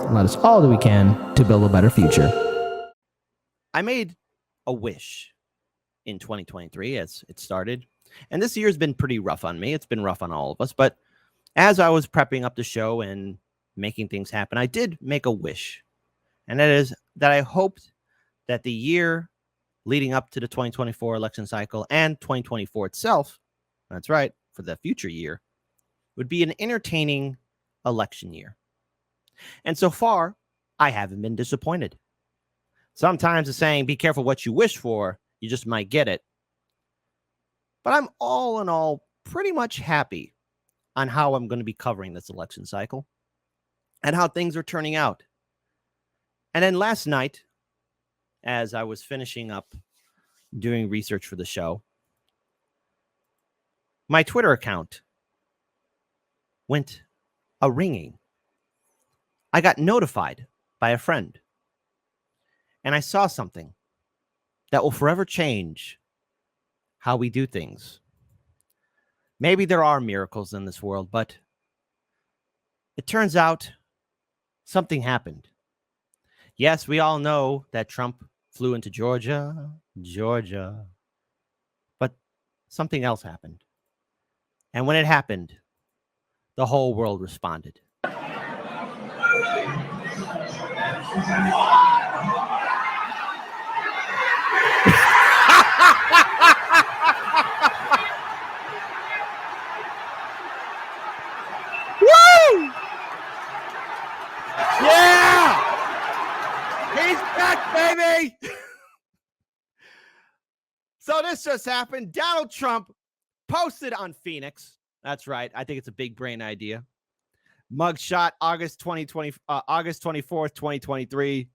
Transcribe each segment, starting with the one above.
and let us all do we can to build a better future. I made a wish in 2023 as it started, and this year's been pretty rough on me. It's been rough on all of us, but as I was prepping up the show and making things happen, I did make a wish, and that is that I hoped that the year leading up to the 2024 election cycle and 2024 itself, that's right, for the future year, would be an entertaining election year. And so far, I haven't been disappointed. Sometimes the saying, be careful what you wish for, you just might get it. But I'm all in all pretty much happy on how I'm going to be covering this election cycle and how things are turning out. And then last night, as I was finishing up doing research for the show, my Twitter account went a ringing. I got notified by a friend, and I saw something that will forever change how we do things. Maybe there are miracles in this world, but it turns out something happened. Yes, we all know that Trump flew into Georgia, but something else happened. And when it happened, the whole world responded. Woo! Yeah! He's back, baby! So this just happened. Donald Trump posted on Phoenix. That's right. I think it's a big brain idea. Mugshot, August 24th, 2023.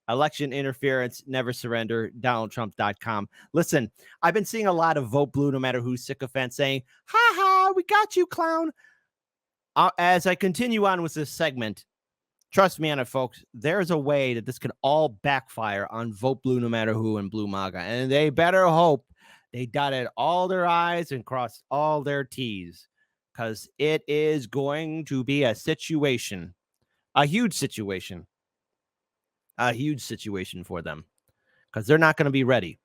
Election interference, never surrender, DonaldTrump.com. Listen, I've been seeing a lot of vote blue, no matter who sycophants saying, ha ha, we got you, clown. As I continue on with this segment, trust me on it, folks, there's a way that this could all backfire on vote blue, no matter who, and blue MAGA. And they better hope they dotted all their I's and crossed all their T's, because it is going to be a situation, a huge situation for them, because they're not going to be ready.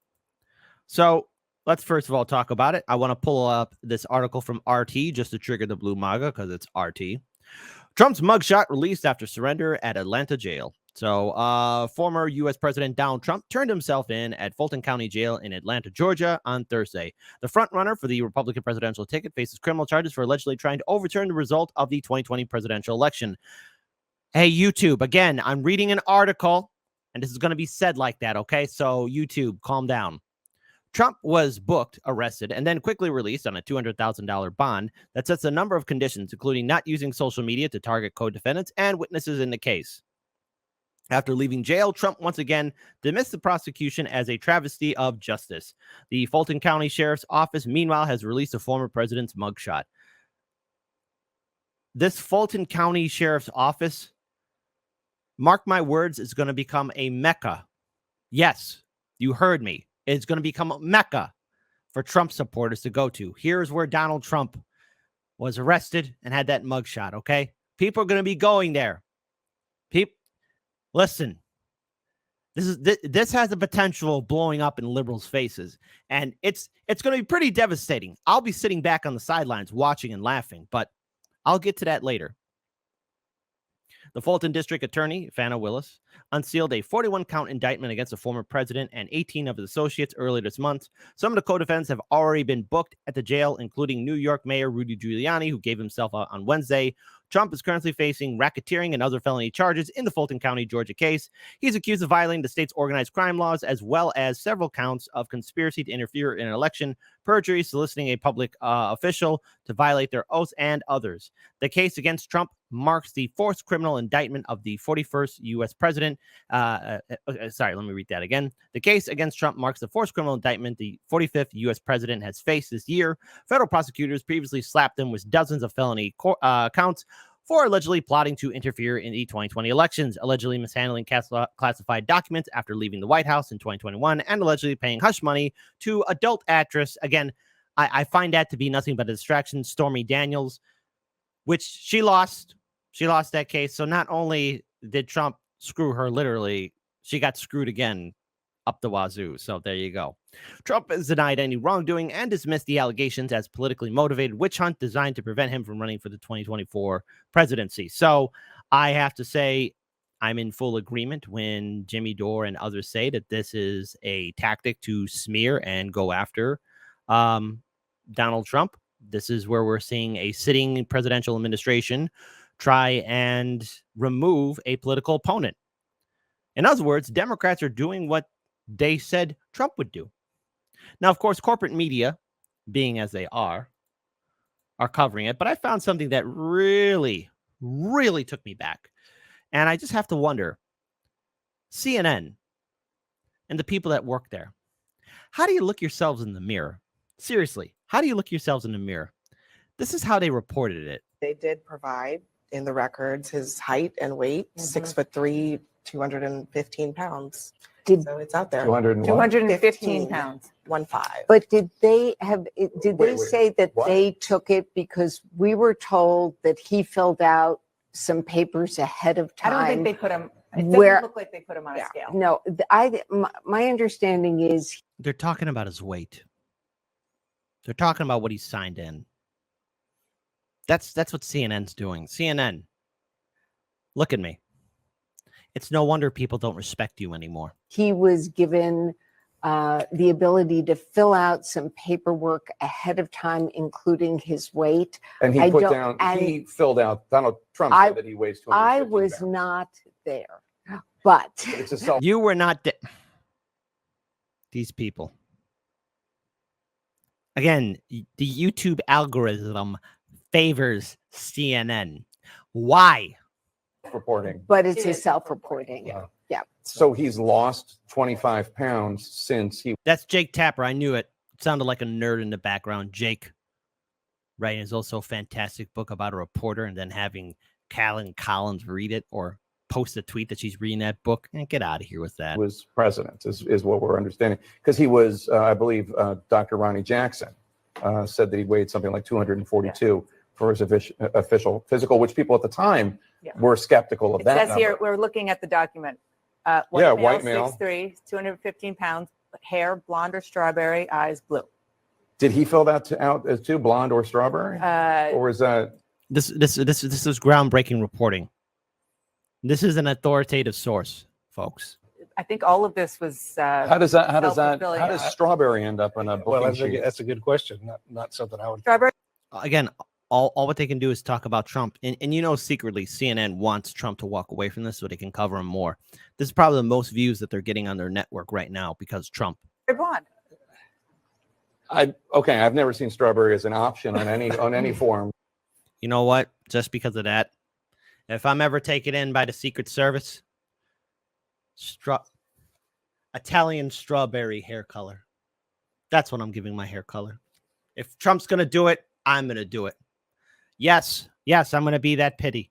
So let's first of all talk about it. I want to pull up this article from RT just to trigger the blue MAGA, because it's RT. Trump's mugshot released after surrender at Atlanta jail. So former U.S. President Donald Trump turned himself in at Fulton County Jail in Atlanta, Georgia on Thursday. The frontrunner for the Republican presidential ticket faces criminal charges for allegedly trying to overturn the result of the 2020 presidential election. Hey, YouTube, again, I'm reading an article, and this is going to be said like that, okay? So YouTube, calm down. Trump was booked, arrested, and then quickly released on a $200,000 bond that sets a number of conditions, including not using social media to target co-defendants and witnesses in the case. After leaving jail, Trump once again dismissed the prosecution as a travesty of justice. The Fulton County Sheriff's Office, meanwhile, has released a former president's mugshot. This Fulton County Sheriff's Office, mark my words, is going to become a mecca. Yes, you heard me. It's going to become a mecca for Trump supporters to go to. Here's where Donald Trump was arrested and had that mugshot, okay? People are going to be going there. Listen, this has the potential of blowing up in liberals' faces, and it's going to be pretty devastating. I'll be sitting back on the sidelines watching and laughing, but I'll get to that later. The Fulton District Attorney, Fana Willis, unsealed a 41-count indictment against the former president and 18 of his associates earlier this month. Some of the co-defendants have already been booked at the jail, including New York Mayor Rudy Giuliani, who gave himself out on Wednesday. Trump is currently facing racketeering and other felony charges in the Fulton County, Georgia case. He's accused of violating the state's organized crime laws, as well as several counts of conspiracy to interfere in an election, perjury, soliciting a public official to violate their oaths, and others. The case against Trump marks the fourth criminal indictment of the 41st U.S. president. Let me read that again. The case against Trump marks the fourth criminal indictment the 45th U.S. president has faced this year. Federal prosecutors previously slapped him with dozens of felony counts for allegedly plotting to interfere in the 2020 elections, allegedly mishandling classified documents after leaving the White House in 2021, and allegedly paying hush money to adult actress. Again, I find that to be nothing but a distraction. Stormy Daniels, which she lost that case. So not only did Trump screw her? Literally, she got screwed again up the wazoo. So there you go. Trump has denied any wrongdoing and dismissed the allegations as politically motivated witch hunt designed to prevent him from running for the 2024 presidency. So I have to say, I'm in full agreement when Jimmy Dore and others say that this is a tactic to smear and go after Donald Trump. This is where we're seeing a sitting presidential administration try and remove a political opponent. In other words, Democrats are doing what they said Trump would do. Now, of course, corporate media, being as they are covering it. But I found something that really, really took me back. And I just have to wonder, CNN and the people that work there, how do you look yourselves in the mirror? Seriously, how do you look yourselves in the mirror? This is how they reported it. They did provide in the records his height and weight, 6'3", 215 pounds. So it's out there. 215 pounds. 1.5. But did they say that what? they took it because we were told that he filled out some papers ahead of I time? don't think they put him. It Where- doesn't look like they put him on a scale. No, my understanding is They're talking about his weight. They're talking about what he signed in. That's what CNN's doing. CNN, look at me. It's no wonder people don't respect you anymore. he was given the ability to fill out some paperwork ahead of time, including his weight. And he I put don't- down, and he filled out, Donald Trump I- said that he weighs 250 I was pounds. not there, but It's a self. You were not these people. Again, the YouTube algorithm favors CNN. Why? reporting. but it's It a is self-reporting. Yeah. Yeah. So he's lost 25 pounds since he That's Jake Tapper. I knew it. It sounded like a nerd in the background. Jake, right? Is also a fantastic book about a reporter and then having Callan Collins read it or post a tweet that she's reading that book. And get out of here with that. was president, is what we're understanding. Because he was, I believe, Dr. Ronnie Jackson said that he weighed something like 242 for his official physical, which people at the time were skeptical of It that says number. here, we're looking at the document. White male. 6'3", 215 pounds, hair blonde or strawberry, eyes blue. Did he fill that out as too, blonde or strawberry? Or was that? This is groundbreaking reporting. This is an authoritative source, folks. I think all of this was. How does Self-fulfilling. strawberry end up in a Well, booking sheet? that's a good question. Not something I would. Strawberry. Again, all what they can do is talk about Trump. And you know, secretly, CNN wants Trump to walk away from this so they can cover him more. This is probably the most views that they're getting on their network right now because Trump. Blonde. I've never seen strawberry as an option on any form. You know what? Just because of that, if I'm ever taken in by the Secret Service, Italian strawberry hair color. That's what I'm giving my hair color. If Trump's going to do it, I'm going to do it. Yes, I'm going to be that petty.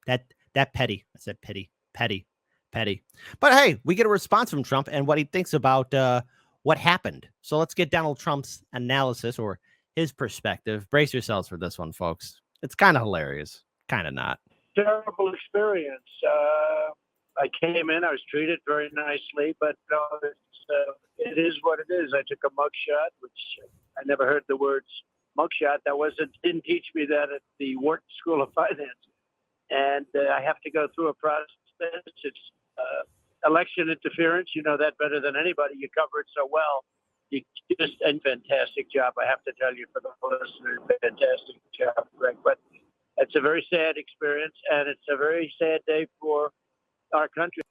That petty. I said petty. But hey, we get a response from Trump and what he thinks about what happened. So let's get Donald Trump's analysis or his perspective. Brace yourselves for this one, folks. It's kind of hilarious. Kind of not. Terrible experience. I came in, I was treated very nicely, but it is what it is. I took a mugshot, which I never heard the words mugshot. Didn't teach me that at the Wharton School of Finance. And I have to go through a process. It's election interference. You know that better than anybody. You cover it so well. You just a fantastic job. I have to tell you for the listeners, fantastic job, Greg. But it's a very sad experience, and it's a very sad day for our country.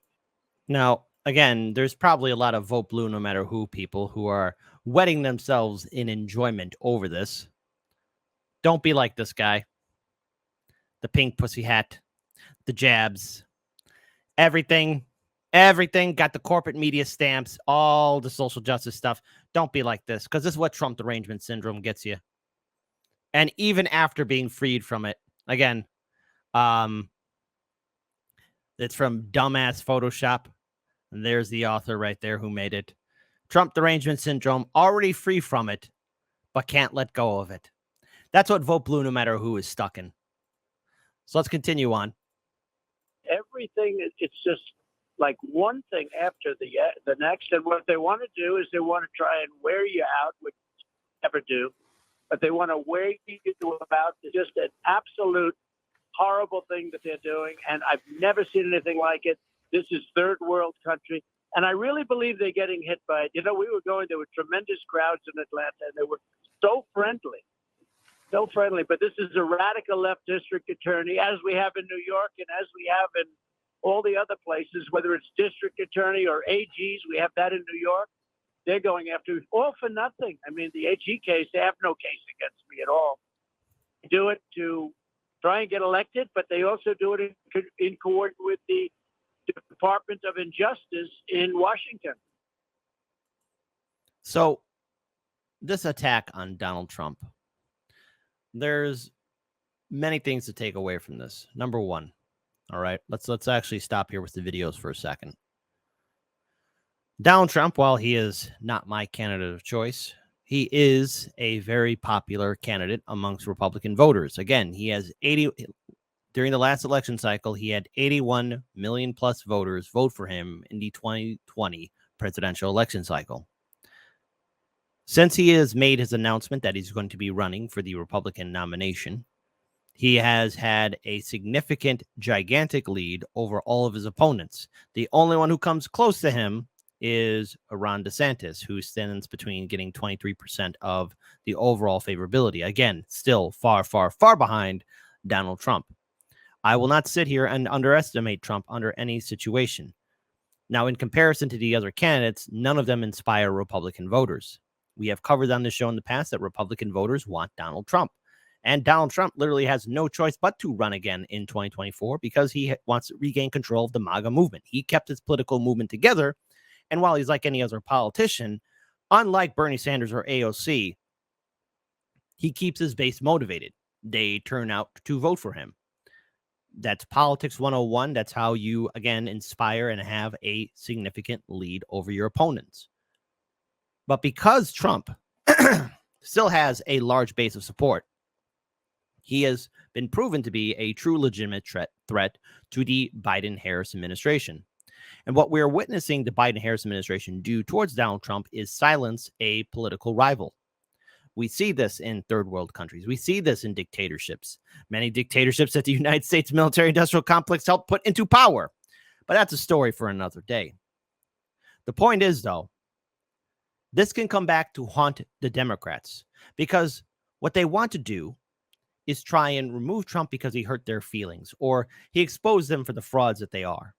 Now, again, there's probably a lot of vote blue no matter who people who are wetting themselves in enjoyment over this. Don't be like this guy. The pink pussy hat, the jabs, everything got the corporate media stamps, all the social justice stuff. Don't be like this, because this is what Trump derangement syndrome gets you. And even after being freed from it, again, it's from Dumbass Photoshop. And there's the author right there who made it. Trump derangement syndrome, already free from it, but can't let go of it. That's what vote blue no matter who is stuck in. So let's continue on. Every everything, it's just like one thing after the next. And what they want to do is they want to try and wear you out, which they never do. But they want to wear you out. It's just an absolute horrible thing that they're doing. And I've never seen anything like it. This is third world country. And I really believe they're getting hit by it. You know, there were tremendous crowds in Atlanta, and they were so friendly. So friendly. But this is a radical left district attorney, as we have in New York and as we have in all the other places, whether it's district attorney or AGs, we have that in New York. They're going after all for nothing. I mean, the AG case, they have no case against me at all. They do it to try and get elected, but they also do it in coordination with the Department of Injustice in Washington. So this attack on Donald Trump, there's many things to take away from this. Number one, all right, let's actually stop here with the videos for a second. Donald Trump, while he is not my candidate of choice, he is a very popular candidate amongst Republican voters. Again, he has during the last election cycle, he had 81 million plus voters vote for him in the 2020 presidential election cycle. Since he has made his announcement that he's going to be running for the Republican nomination, he has had a significant, gigantic lead over all of his opponents. The only one who comes close to him is Ron DeSantis, who stands between getting 23% of the overall favorability. Again, still far, far, far behind Donald Trump. I will not sit here and underestimate Trump under any situation. Now, in comparison to the other candidates, none of them inspire Republican voters. We have covered on the show in the past that Republican voters want Donald Trump. And Donald Trump literally has no choice but to run again in 2024 because he wants to regain control of the MAGA movement. He kept his political movement together. And while he's like any other politician, unlike Bernie Sanders or AOC, he keeps his base motivated. They turn out to vote for him. That's politics 101. That's how you, again, inspire and have a significant lead over your opponents. But because Trump still has a large base of support, he has been proven to be a true legitimate threat to the Biden-Harris administration. And what we're witnessing the Biden-Harris administration do towards Donald Trump is silence a political rival. We see this in third world countries. We see this in dictatorships. Many dictatorships that the United States military-industrial complex helped put into power. But that's a story for another day. The point is, though, this can come back to haunt the Democrats because what they want to do is try and remove Trump because he hurt their feelings or he exposed them for the frauds that they are.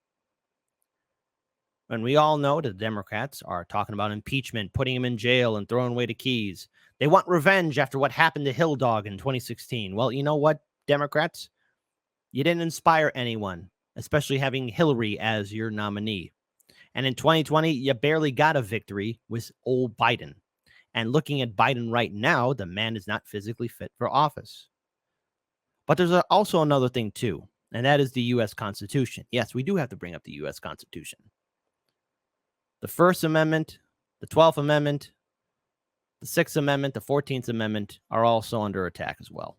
And we all know that the Democrats are talking about impeachment, putting him in jail and throwing away the keys. They want revenge after what happened to Hill Dog in 2016. Well, you know what, Democrats? You didn't inspire anyone, especially having Hillary as your nominee. And in 2020, you barely got a victory with old Biden. And looking at Biden right now, the man is not physically fit for office. But there's also another thing, too, and that is the U.S. Constitution. Yes, we do have to bring up the U.S. Constitution. The First Amendment, the 12th Amendment, the 6th Amendment, the 14th Amendment are also under attack as well.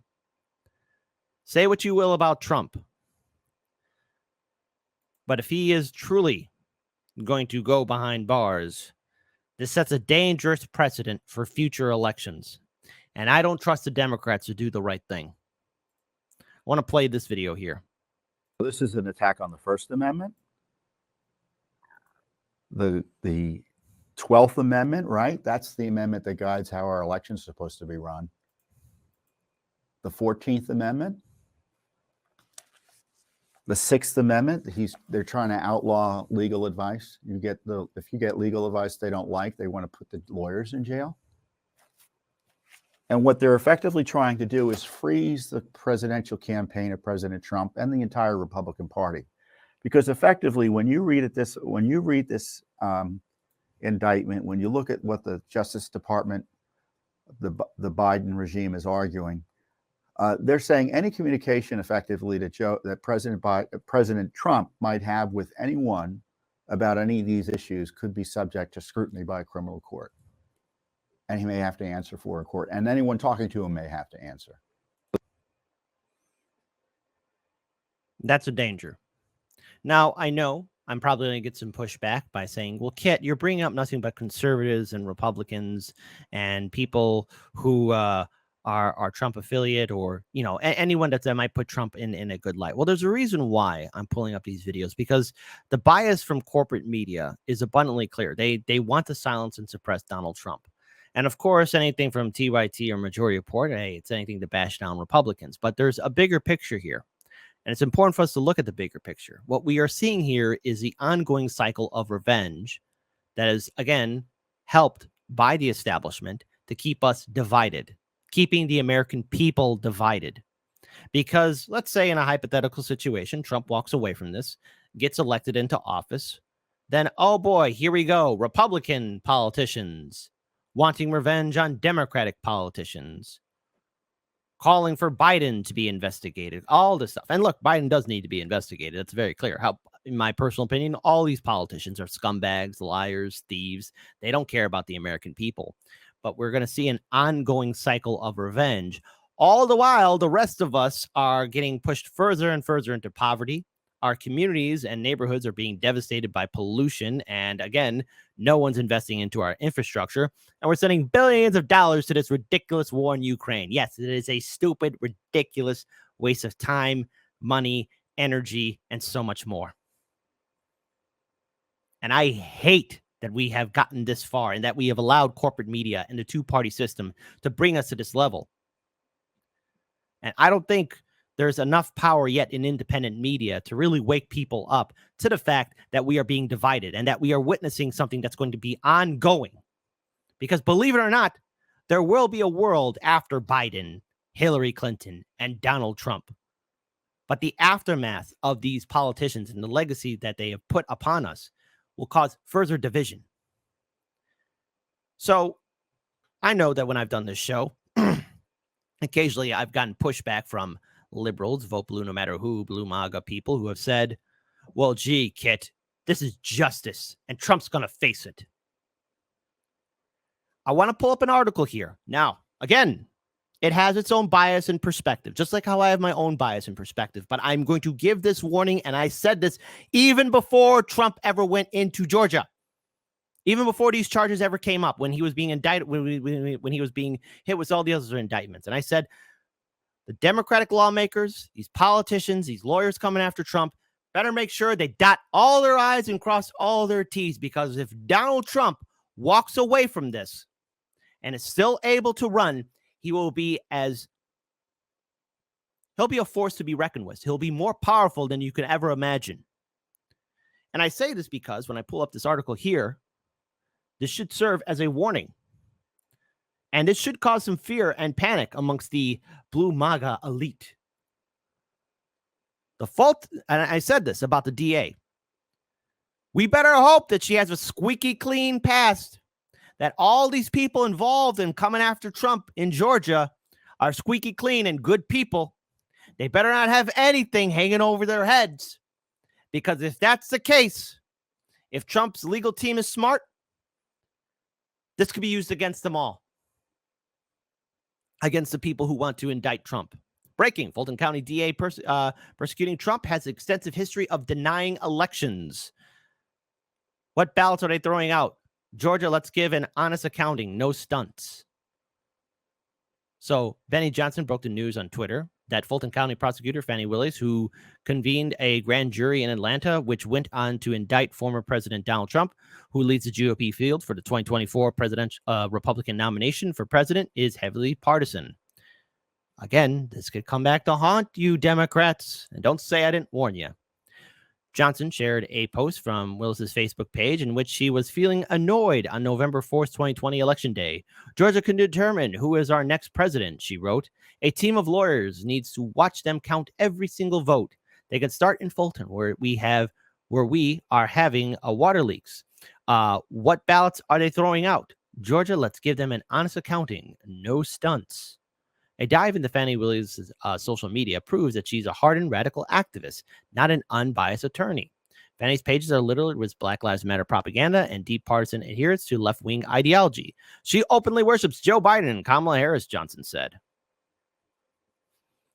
Say what you will about Trump, but if he is truly going to go behind bars, this sets a dangerous precedent for future elections. And I don't trust the Democrats to do the right thing. I want to play this video here. This is an attack on the First Amendment. The 12th Amendment, right? That's the amendment that guides how our elections are supposed to be run. The 14th Amendment. The 6th Amendment, they're trying to outlaw legal advice. If you get legal advice they don't like, they want to put the lawyers in jail. And what they're effectively trying to do is freeze the presidential campaign of President Trump and the entire Republican Party. Because effectively, when you read this indictment, when you look at what the Justice Department, the Biden regime is arguing, they're saying any communication effectively that President Trump might have with anyone about any of these issues could be subject to scrutiny by a criminal court. And he may have to answer for a court. And anyone talking to him may have to answer. That's a danger. Now, I know I'm probably going to get some pushback by saying, well, Kit, you're bringing up nothing but conservatives and Republicans and people who are Trump affiliate, or, anyone that might put Trump in a good light. Well, there's a reason why I'm pulling up these videos, because the bias from corporate media is abundantly clear. They want to silence and suppress Donald Trump. And of course, anything from TYT or Majority Report, hey, it's anything to bash down Republicans. But there's a bigger picture here. And it's important for us to look at the bigger picture. What we are seeing here is the ongoing cycle of revenge that is, again, helped by the establishment to keep us divided, keeping the American people divided. Because let's say in a hypothetical situation, Trump walks away from this, gets elected into office, then, oh boy, here we go. Republican politicians wanting revenge on Democratic politicians, calling for Biden to be investigated, all this stuff. And look, Biden does need to be investigated. It's very clear. How, in my personal opinion, all these politicians are scumbags, liars, thieves. They don't care about the American people. But we're going to see an ongoing cycle of revenge. All the while, the rest of us are getting pushed further and further into poverty. Our communities and neighborhoods are being devastated by pollution. And again, no one's investing into our infrastructure. And we're sending billions of dollars to this ridiculous war in Ukraine. Yes, it is a stupid, ridiculous waste of time, money, energy, and so much more. And I hate that we have gotten this far and that we have allowed corporate media and the two-party system to bring us to this level. And I don't think there's enough power yet in independent media to really wake people up to the fact that we are being divided and that we are witnessing something that's going to be ongoing. Because believe it or not, there will be a world after Biden, Hillary Clinton, and Donald Trump. But the aftermath of these politicians and the legacy that they have put upon us will cause further division. So I know that when I've done this show, occasionally I've gotten pushback from liberals, vote blue no matter who, blue MAGA people who have said, well, gee, Kit, this is justice and Trump's going to face it. I want to pull up an article here. Now, again, it has its own bias and perspective, just like how I have my own bias and perspective. But I'm going to give this warning, and I said this even before Trump ever went into Georgia, even before these charges ever came up, when he was being indicted, when he was being hit with all the other indictments. And I said, the Democratic lawmakers, these politicians, these lawyers coming after Trump, better make sure they dot all their I's and cross all their T's, because if Donald Trump walks away from this and is still able to run, he'll be a force to be reckoned with. He'll be more powerful than you could ever imagine. And I say this because when I pull up this article here, this should serve as a warning. And this should cause some fear and panic amongst the blue MAGA elite. The fault, and I said this about the DA, we better hope that she has a squeaky clean past, that all these people involved in coming after Trump in Georgia are squeaky clean and good people. They better not have anything hanging over their heads, because if that's the case, if Trump's legal team is smart, this could be used against them all. Against the people who want to indict Trump. Breaking: Fulton County DA persecuting Trump has extensive history of denying elections. What ballots are they throwing out? Georgia, let's give an honest accounting. No stunts. So Benny Johnson broke the news on Twitter that Fulton County prosecutor Fannie Willis, who convened a grand jury in Atlanta, which went on to indict former President Donald Trump, who leads the GOP field for the 2024 presidential Republican nomination for president, is heavily partisan. Again, this could come back to haunt you, Democrats, and don't say I didn't warn you. Johnson shared a post from Willis's Facebook page in which she was feeling annoyed on November 4th, 2020 election day. Georgia can determine who is our next president, she wrote. A team of lawyers needs to watch them count every single vote. They can start in Fulton, where we are having water leaks. What ballots are they throwing out? Georgia, let's give them an honest accounting. No stunts. A dive into Fannie Willis' social media proves that she's a hardened radical activist, not an unbiased attorney. Fannie's pages are littered with Black Lives Matter propaganda and deep partisan adherence to left-wing ideology. She openly worships Joe Biden and Kamala Harris, Johnson said.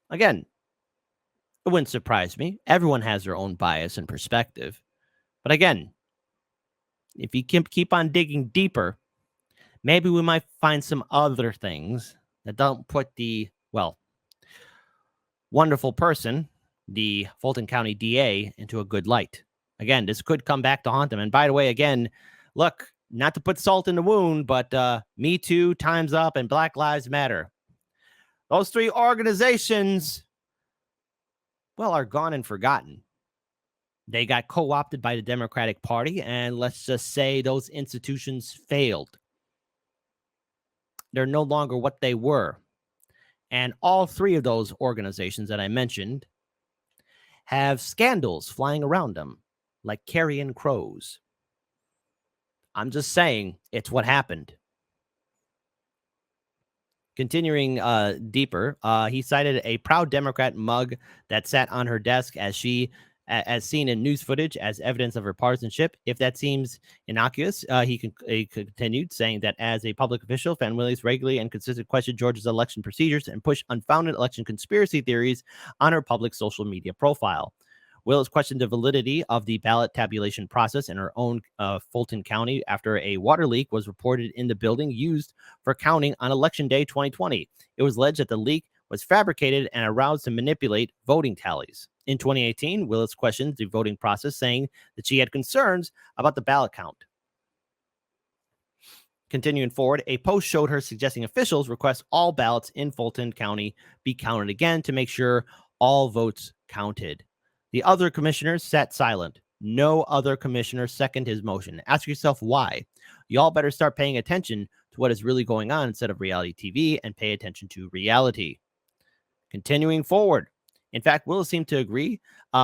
Again, It wouldn't surprise me. Everyone has their own bias and perspective. But again, if you keep on digging deeper, maybe we might find some other things that don't put the, well, wonderful person, the Fulton County DA, into a good light. Again, this could come back to haunt them. And by the way, again, look, not to put salt in the wound, but Me Too, Time's Up, and Black Lives Matter. Those three organizations, well, are gone and forgotten. They got co-opted by the Democratic Party, and let's just say those institutions failed. They're no longer what they were. And all three of those organizations that I mentioned have scandals flying around them, like carrion crows. I'm just saying, it's what happened. Continuing deeper, he cited a Proud Democrat mug that sat on her desk as seen in news footage as evidence of her partisanship. If that seems innocuous, he continued, saying that as a public official, Fan Willis regularly and consistently questioned Georgia's election procedures and pushed unfounded election conspiracy theories on her public social media profile. Willis questioned the validity of the ballot tabulation process in her own Fulton County after a water leak was reported in the building used for counting on Election Day 2020. It was alleged that the leak was fabricated and aroused to manipulate voting tallies. In 2018, Willis questioned the voting process, saying that she had concerns about the ballot count. Continuing forward, a post showed her suggesting officials request all ballots in Fulton County be counted again to make sure all votes counted. The other commissioners sat silent. No other commissioner seconded his motion. Ask yourself why. Y'all better start paying attention to what is really going on instead of reality TV and pay attention to reality. Continuing forward. In fact, Willis seemed to agree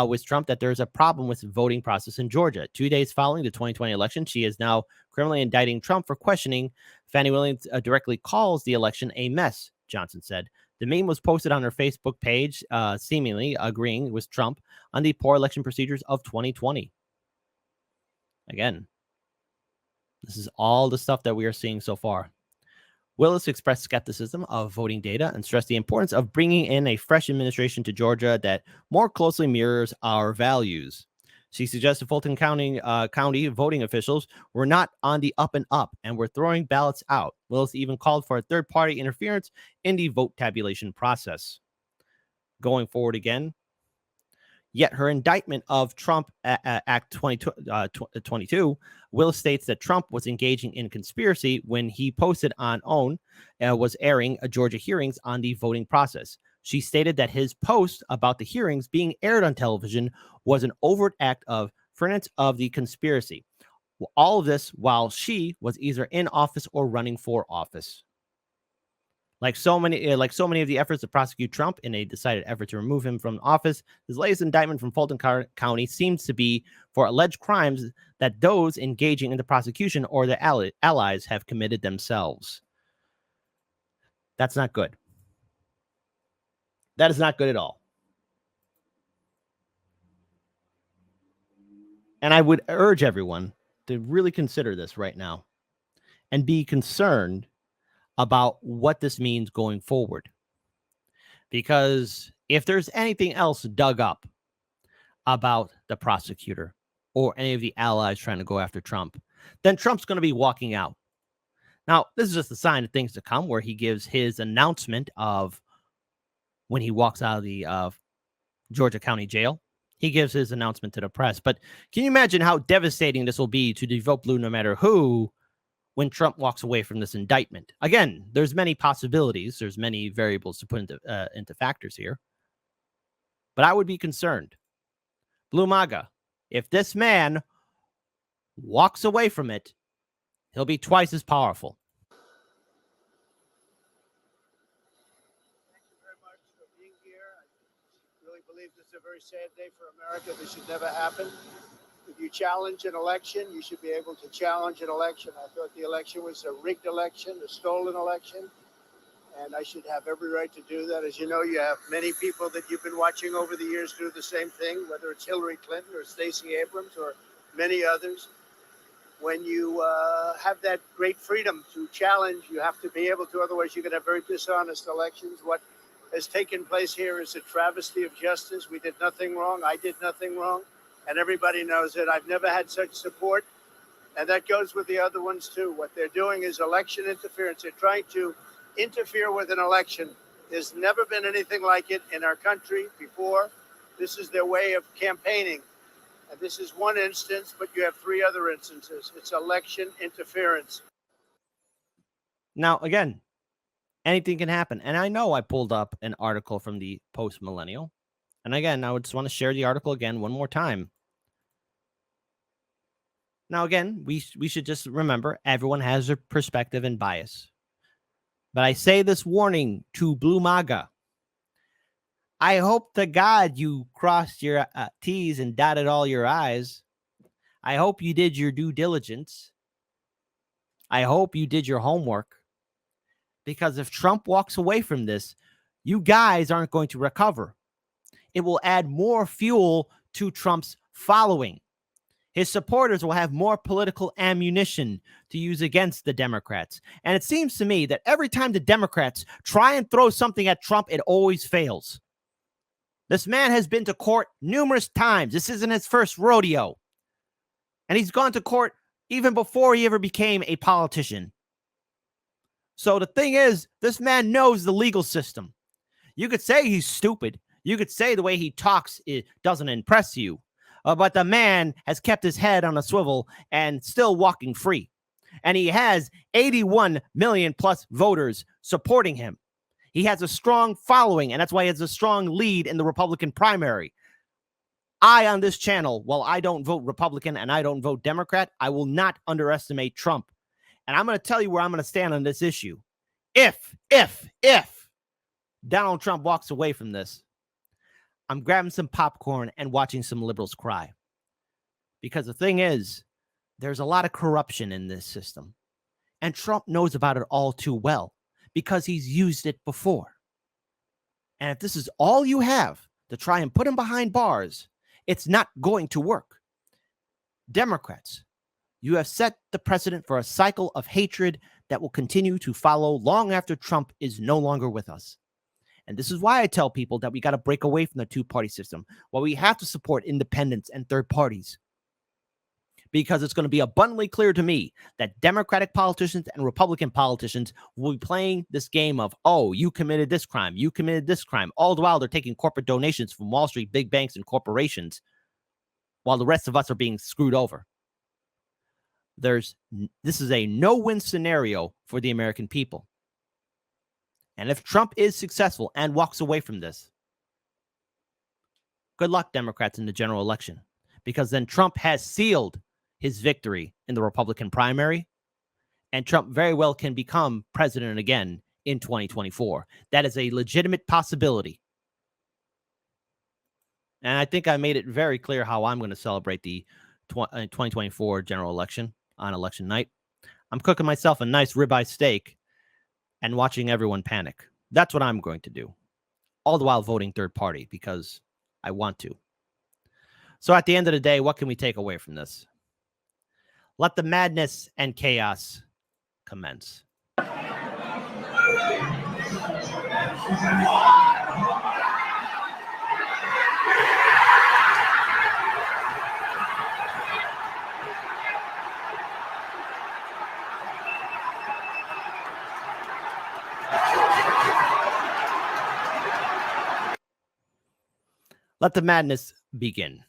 with Trump that there is a problem with the voting process in Georgia. 2 days following the 2020 election, she is now criminally indicting Trump for questioning. Fannie Williams directly calls the election a mess, Johnson said. The meme was posted on her Facebook page, seemingly agreeing with Trump on the poor election procedures of 2020. Again, this is all the stuff that we are seeing so far. Willis expressed skepticism of voting data and stressed the importance of bringing in a fresh administration to Georgia that more closely mirrors our values. She suggested Fulton County voting officials were not on the up and up and were throwing ballots out. Willis even called for a third-party interference in the vote tabulation process. Going forward again, yet her indictment of Trump Act 22, Willis states that Trump was engaging in conspiracy when he posted on OWN was airing Georgia hearings on the voting process. She stated that his post about the hearings being aired on television was an overt act of furtherance of the conspiracy. All of this while she was either in office or running for office. Like so many of the efforts to prosecute Trump in a decided effort to remove him from office, his latest indictment from Fulton County seems to be for alleged crimes that those engaging in the prosecution or their allies have committed themselves. That's not good. That is not good at all. And I would urge everyone to really consider this right now and be concerned about what this means going forward. Because if there's anything else dug up about the prosecutor or any of the allies trying to go after Trump, then Trump's going to be walking out. Now, this is just a sign of things to come where he gives his announcement of when he walks out of the Georgia County Jail. He gives his announcement to the press. But can you imagine how devastating this will be to the vote blue no matter who when Trump walks away from this indictment? Again, there's many possibilities. There's many variables to put into factors here. But I would be concerned. Blue MAGA, if this man walks away from it, he'll be twice as powerful. Thank you very much for being here. I really believe this is a very sad day for America. This should never happen. If you challenge an election, you should be able to challenge an election. I thought the election was a rigged election, a stolen election, and I should have every right to do that. As you know, you have many people that you've been watching over the years do the same thing, whether it's Hillary Clinton or Stacey Abrams or many others. When you have that great freedom to challenge, you have to be able to, otherwise you're going to have very dishonest elections. What has taken place here is a travesty of justice. We did nothing wrong. I did nothing wrong. And everybody knows it. I've never had such support. And that goes with the other ones, too. What they're doing is election interference. They're trying to interfere with an election. There's never been anything like it in our country before. This is their way of campaigning. And this is one instance, but you have 3 other instances. It's election interference. Now, again, anything can happen. And I know I pulled up an article from the Post Millennial. And again, I would just want to share the article again one more time. Now, again, we should just remember everyone has their perspective and bias. But I say this warning to Blue MAGA. I hope to God you crossed your T's and dotted all your I's. I hope you did your due diligence. I hope you did your homework. Because if Trump walks away from this, you guys aren't going to recover. It will add more fuel to Trump's following. His supporters will have more political ammunition to use against the Democrats. And it seems to me that every time the Democrats try and throw something at Trump, it always fails. This man has been to court numerous times. This isn't his first rodeo. And he's gone to court even before he ever became a politician. So the thing is, this man knows the legal system. You could say he's stupid. You could say the way he talks it doesn't impress you. But the man has kept his head on a swivel and still walking free. And he has 81 million plus voters supporting him. He has a strong following, and that's why he has a strong lead in the Republican primary. I, on this channel, while I don't vote Republican and I don't vote Democrat, I will not underestimate Trump. And I'm going to tell you where I'm going to stand on this issue. If Donald Trump walks away from this, I'm grabbing some popcorn and watching some liberals cry. Because the thing is, there's a lot of corruption in this system. And Trump knows about it all too well because he's used it before. And if this is all you have to try and put him behind bars, it's not going to work. Democrats, you have set the precedent for a cycle of hatred that will continue to follow long after Trump is no longer with us. And this is why I tell people that we got to break away from the two-party system. Well, we have to support independents and third parties. Because it's going to be abundantly clear to me that Democratic politicians and Republican politicians will be playing this game of, oh, you committed this crime, you committed this crime. All the while they're taking corporate donations from Wall Street, big banks, and corporations, while the rest of us are being screwed over. This is a no-win scenario for the American people. And if Trump is successful and walks away from this, good luck, Democrats, in the general election. Because then Trump has sealed his victory in the Republican primary, and Trump very well can become president again in 2024. That is a legitimate possibility. And I think I made it very clear how I'm going to celebrate the 2024 general election on election night. I'm cooking myself a nice ribeye steak and watching everyone panic. That's what I'm going to do. All the while voting third party because I want to. So at the end of the day, what can we take away from this? Let the madness and chaos commence. Let the madness begin.